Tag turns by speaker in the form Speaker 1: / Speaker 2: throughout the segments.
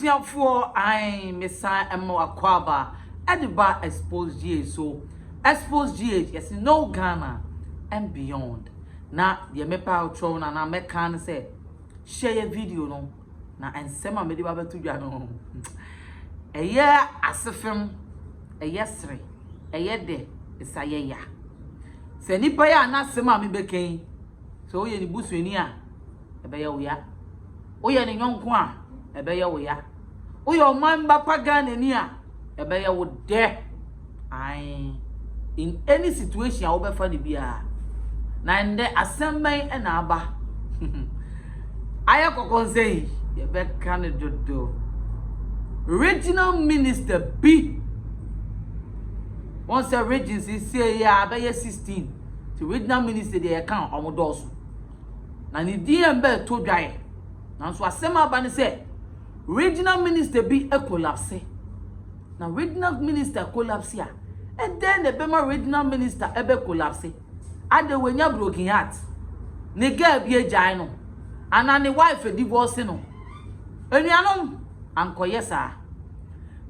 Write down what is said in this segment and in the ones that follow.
Speaker 1: Abusiafo I mesa emo akwaba ediba Xposed GH so Xposed GH yes no Ghana and beyond na ye mepa outro na meka ne say share video no na ensema me de ba beto dwa no eye asefem eye sere eye de isaye ya se nipa ya na sema me beken so oye ni busuani a ebe ya oya oye ni nyonko a ebe ya oya oye oman bapa Ghana ni a ebe ya wo de ai in any situation a wo be fa ni bia na nde asemban e na aba aya kokonsei ye be kan dodo regional minister B once a regency say ya be 16 to regional minister dey account omodoso na ni DM be to dwae na so asema ba ne say regional minister B CoIIapse na regional minister CoIIapse a and then the bema regional minister ebe CoIIapse ade wenya broken heart ne girl bi agyan no ana ne wife divorce no enuanom ankoye sa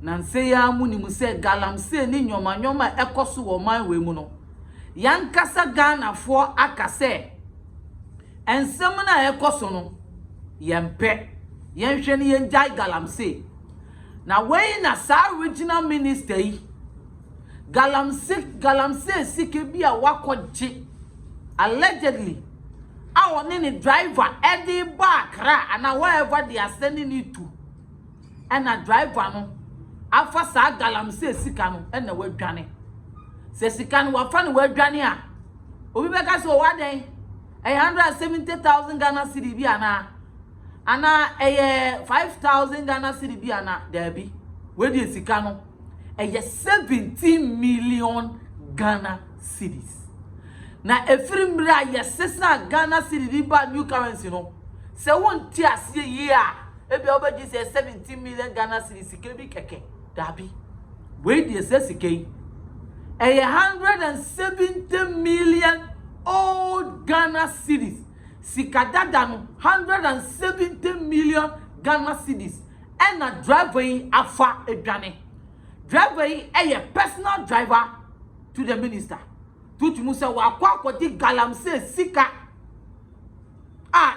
Speaker 1: na nse ya munimu se Galamsey ni nyoma ekoso wo man we mu no yankasa Ghana fo akase ensem na ekoso no yempe yenhwe ne yenjai Galamsey na we na sa regional minister yi Galamsey sike bi a wakoje allegedly our nini driver Eddie Bakra and wherever they are sending it to and a driver no afa sa Galamsey sika no and na wadwane se sika no wafa no wadwane a obi beka so waden 170,000 Ghana cedi bi ana 5,000 Ghana cedi bi ana there we dey sika no 17 million Ghana cedis na efrimra yesesa Ghana cedi ba new currency no se won ti ase yi a ebi obaji se 17 million Ghana cedis sike bi keke dabi we dey se sike 170 million old Ghana cedis sikadada no 170 million Ghana cedis and a driver yi afa edwane driver yi a personal driver to the minister tutumu se wa kwakoti Galamsey sika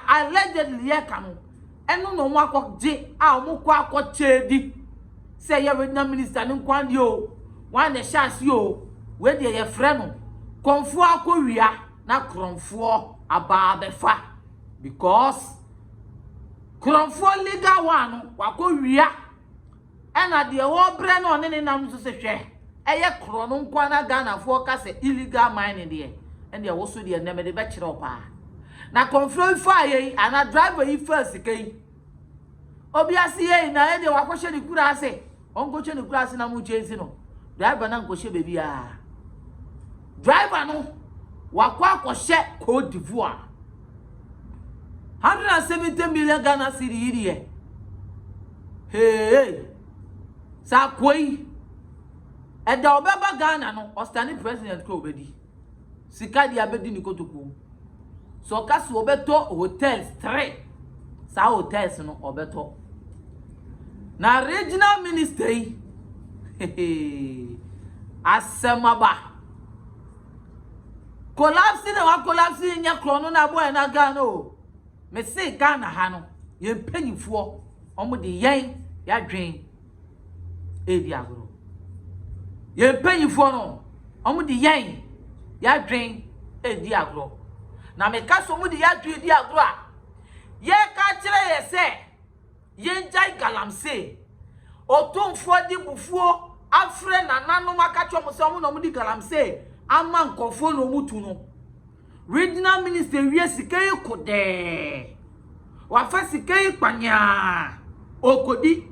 Speaker 1: allegedly ye kanu enu no mo akwaje mo kwa akwache se ye regional minister ni kwandi o wan the chance o we de ye frɛ no konfo akowia na kronfo aba befa because kronfo legal one wakowia ena de wo bre no ne nam so se hwɛ eye krono nkwa na Ghana fo ka se illegal mining de and de wo so de nem de be kire opa na confront fa ye ana driver yi first kai obiase ye na e de wakɔhye ni kura ase onkoche ni kura ase na mu chezi no driver na nkɔhye bebi a driver no wakɔhye Cote d'Ivoire 170 million Ghana cedi yiri hey sa koi eda obeba Ghana no ostani president ko obedi sika dia bedi ni kotoku so kaso obeto hotels 3 sa hotels no obeto na regional minister asemaba CoIIapse na wa CoIIapse nya krono na boy na Ghana o me say Ghana ha no ye mpanyifo omo de yen ya dwen edi agro ye mpanyifo no omo de yen ya dwen edi agro na me ka so mo de ya dwen edi agro a ye ka kire ye se ye njai Galamsey otumfo di bufuo afre na nanom aka cho mo se omo no mo di Galamsey ama nkofo no mutu no regional minister wie sikai kode wa fa sikai kwanya okodi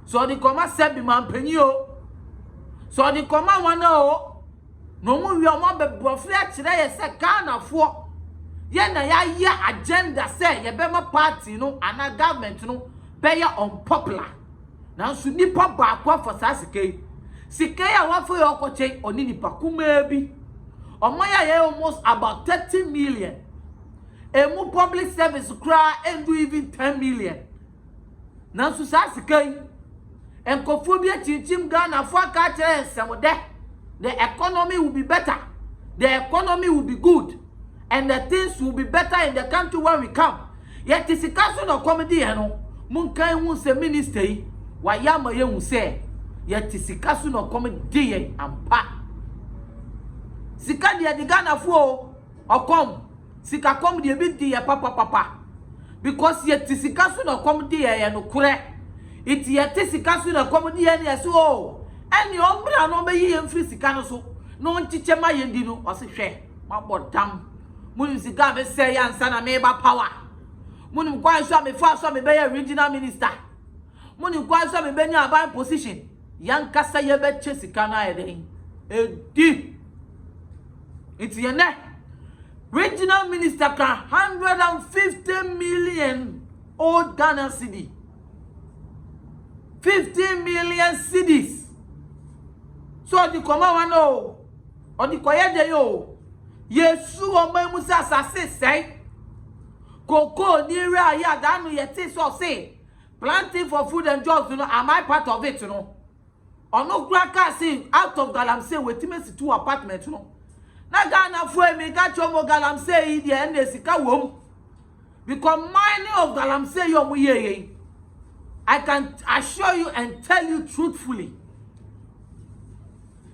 Speaker 1: so di koma sebi mampani o so di koma wana o no mu wi omo bebrofre a kire ye se Ghana fo ye na ya agenda se ye be ma party no ana government no be ya unpopular na so nipa ba akwa for sa sikai a wa fo ye okoche oni nipa kuma bi Omaya ye almost about 30 million. Emu public service cry and do even 10 million. nanso saa sika yi enkofo bi achichim Ghana for aka kire nsem the economy will be better, the economy will be good, and the things will be better in the country when we come. Yet is sika no comedy no munkan hu se minister yi wa yama ye hu se yet is sika no comedy ampa sika de Ghana fo okom sika kom de bi di papa because yet is sika no comedy ye no kure it yet is sika no comedy ye so any ombra no be ye mfiri sika no so no nchiche ma ye ndi no o se hwe ma bodam muni sika be se ya nsa na me ba power muni kwa so me fa so me be regional minister muni kwa so me be nya ban position yankasa ye be che sika na ye den edi iti ye ne regional minister ka 150 million old Ghana cedi 50 million cedis so di koma wa no o di koye de yo yesu o ma mu sa asase sei koko ni ra ya danu ye ti so say planting for food and jobs, am I part of it, Ono graka say out of Galamsey wetimesi 2 apartments, Na Ghana for me got chomo Galamsey the end sika wom. Because mining of Galamsey yomu ye. I can assure you and tell you truthfully.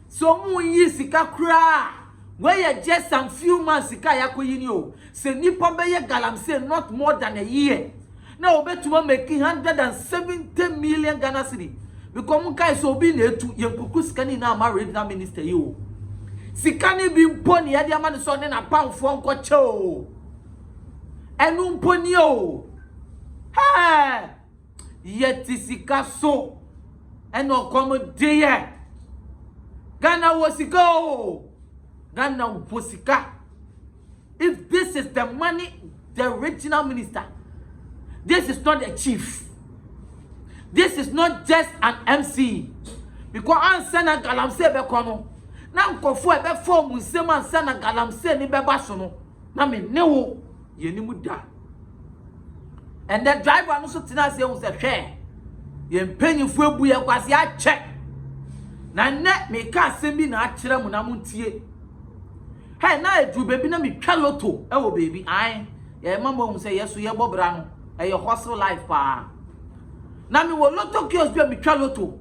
Speaker 1: So mu yi sika kra. Where you just some few months sika yako yini o. Se nipa beye Galamsey not more than a year. Now betuma making 170 million Ghana cedi. Because muka is obi netu yenkuku sikani na ma regional minister yo. Sikani bi mponi ya diya mani sonde na pound for nko cho. Enu mponi yo. Ha! Yeti sika so. Eno komo deye. Ghana wasika o. Ghana wasika. If this is the money, the regional minister, this is not a chief. This is not just an MC. Because answer na Galamsey be kono. Na nkofo e be form nsem answer na Galamsey ni be baso no. Na me ne wo ye ni muda. And the driver no so tina se hu se hwe. Ye mpanyifo ebu ye kwase a check. Na ne me ka asem bi na a kire mu na muntie. Hey na edu baby na me twa loto e wo baby. Ai ye mama hu se yeso ye bobra no. E ye hustle life pa. Na me wo loto kios bi me twa loto.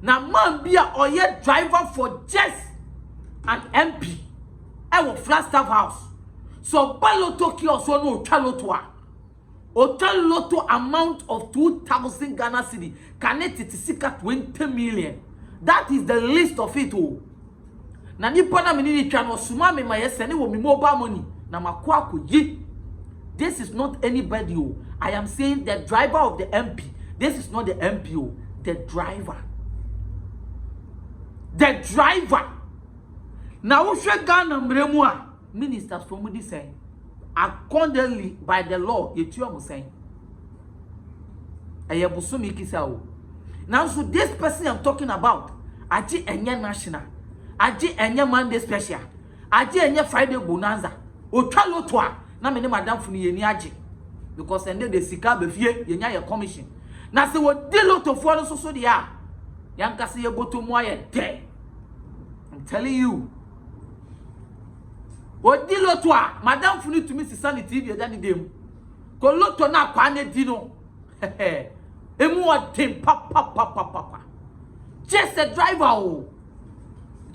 Speaker 1: Na man bi a oye driver for just an MP. E wo Flagstaff House. So ba loto kios so no twa loto a. O twa loto amount of 2,000 Ghana cedi. Can it sika 20 million. That is the list of it oh. Na nipa na me ni twa no suma me ma yesene wo me mobile money. Na makwa akoyi. This is not anybody oh. I am saying the driver of the MP. This is not the MPO, the driver. The driver. Now, we should Ghana mremua ministers from this saying, accordingly by the law, you are saying. Ayabusumi kisao. Now, so this person I'm talking about, Aji Enya National, Aji Enya Monday Special, Aji Enya Friday Bonanza, Ochalo Toa, na me ne madam funi yeni aji. Because ende de sika be fie yenya ye commission. Na se wo dilo to fo no so dia yanka se ye boto mo aye de. I'm telling you, wo dilo to a madam funi to me sanity TV da ni dem ko loto na kwa na di no emu o dem pa just a driver oh.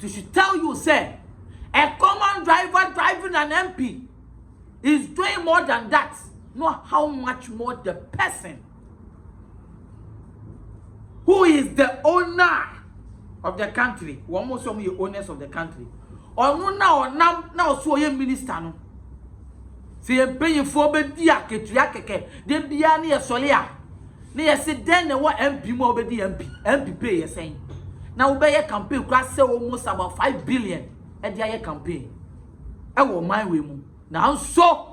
Speaker 1: It should tell you say a common driver driving an MP is doing more than that. Not how much more the person who is the owner of the country, one more some of the owners of the country, or no now so ye minister no. See ye pay for be dia keke, de bia na ye solia. Na ye se den na what MP mo be di MP pay ye saying. Now be ye campaign class say almost about 5 billion e dia ye campaign. E wo man we mu. Now so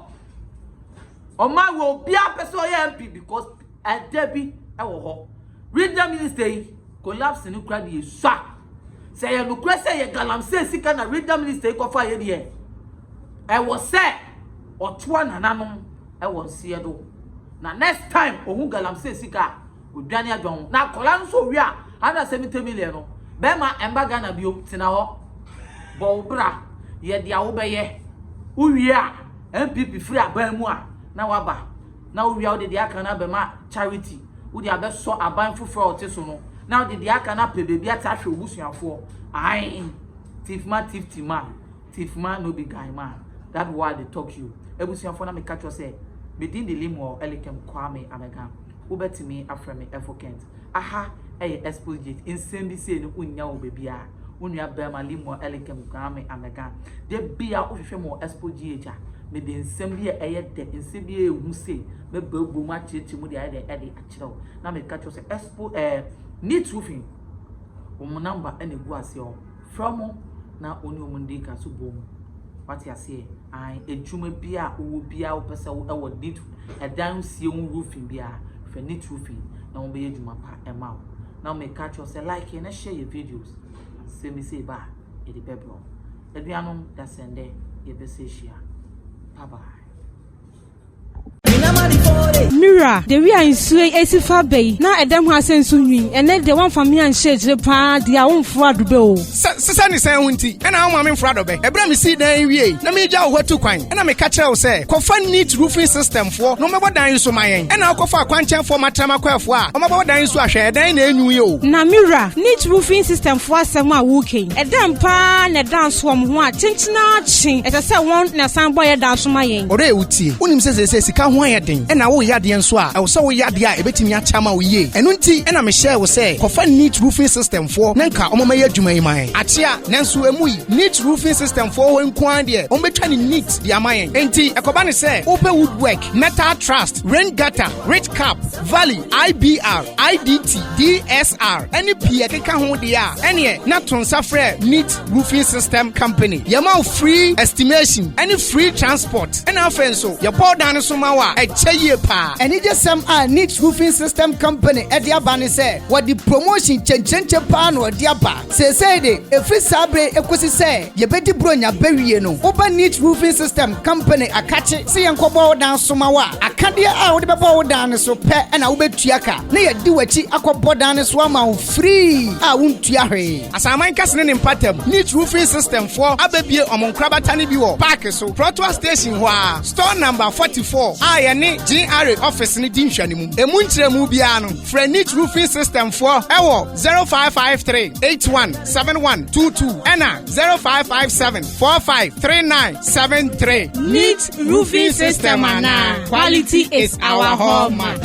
Speaker 1: Oma will be a person MP because a Debbie I will ho. Read the minister collapse in Ukraine shot. Say a look say a Galamsey sika na read the minister ko fa ye. I was say or twan ananom I was see do. Na next time ohun Galamsey sika odwane adwon na kola nso wi a 170 million no be ma embaga na bio tina ho bo bra ye dia wo be ye uwi a MPP free aban mu a na waba na uwi a wo de aka na be ma charity wo de abeso aban foforo ote so no na wo de aka na pe bebi ata hwe obusuafo ai thief man no be guy man. That why they talk you ebusuafo na me catch you say within the limo elikem kwame amega ubeti me afra me evokent aha Xposed insem bi say no unya wo bebia unua bema limo elikem kwame amega de bia ohwehwe mo Xposed eja me de insem bi de insem bi ehu say me babu ma chichi mu de ede akirawo na me catch you say Xposed need roofing number ene gu ase o from na oni omundika so bom what you say I ejuma bia wo bia wo pese wo need edan sie wo roofing bia for need roofing na wo be ejuma pa ema now me catch you say like and share your videos say me say ba e de bebro eduanom da sende ye be say share bye bye.
Speaker 2: Mira, the we are in Sway Esifa Bay. Now a damn has sent swing, and then the one from me and shades the pa, the own fraud bill.
Speaker 3: Sunny Santi, and I'm in front of it. A brand see there in way. Let me jaw what to coin, and I'm a catcher say, Confine neat roofing system for no matter what dying so my end, and I'll go for a quantum for my Tamaquafwa, or about dying so I share, then you.
Speaker 2: Now, Mira, neat roofing system for some walking. A damn pan, a dance from what, tinchna ching, as I said, one, and some boy dance from my end. Or
Speaker 3: Uti, when him says he can't wire thing, and I will yard the answer. I was so yadia, a bit in your chama we and unti, and I'm a share will say, Confine neat roofing system for Nanka, Omaya Jumay. Atia, Nansu Emui, neat roofing system for when Quandia, Ometani neat, the Amayan. Enti, a Kobani say, open woodwork, metal trust, rain gutter, rich cap, valley, IBR, IDT, DSR, any Piaka hold the R, any not transfer neat roofing system company. Yamau free estimation, any free transport, and our friends so your poor down Sumawa, a chaye pa, and it just some neat roofing system company at the Abani say, what the promotion chenche pan or diaba, say de, if it's sabre, if say, you better bronya bury no, open neat roofing system company, a catch it, see and kobo down Sumawa, a candia out the bow down so pet and I'll bet Tiaka, near do a chi aqua down a swamma free, I won't tiare. As I mind casting in Patem, neat roofing system for Abbey among Crabatani Bio, Parker so Protua Station, store number 44, I and GRA office in Dinshanimu, a Muntre Mubiano, for neat roofing system for Ewo 0553 817122 and 0557 453973.
Speaker 2: Neat roofing system, and quality is our hallmark.